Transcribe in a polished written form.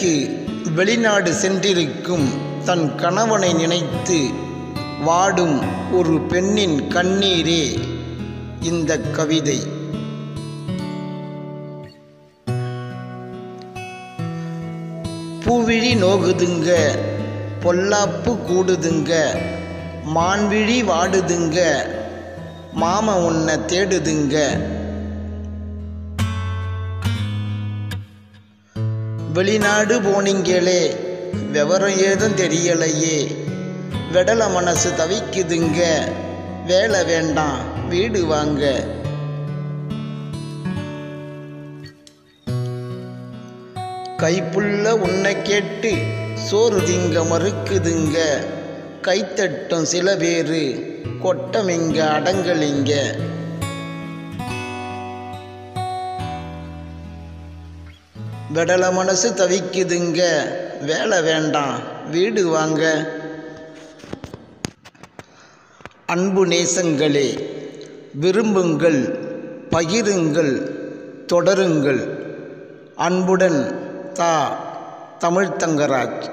வேலைக்கு வெளிநாடு சென்றிருக்கும் தன் கணவனை நினைத்து வாடும் ஒரு பெண்ணின் கண்ணீரே இந்த கவிதை. பூவிழி நோகுதுங்க, பொல்லாப்பு கூடுதுங்க, மான்விழி வாடுதுங்க, மாம உன்னை தேடுதுங்க. வெளிநாடு போனீங்களே, விவரம் ஏதும் தெரியலையே, வெடல மனசு தவிக்குதுங்க, வேலை வேண்டாம் வீடு வாங்க. கைப்புள்ள உன்னை கேட்டு சோறு திங்க மறுக்குதுங்க, கைத்தட்டும் சில பேரு கொட்டமிங்க அடங்கலிங்க. வெடல மனசு தவிக்குதுங்க, வேலை வேண்டாம் வீடு வாங்க. அன்பு நேசங்களே, விரும்புங்கள், பகிருங்கள், தொடருங்கள். அன்புடன் தமிழ்த்தங்கராஜ்.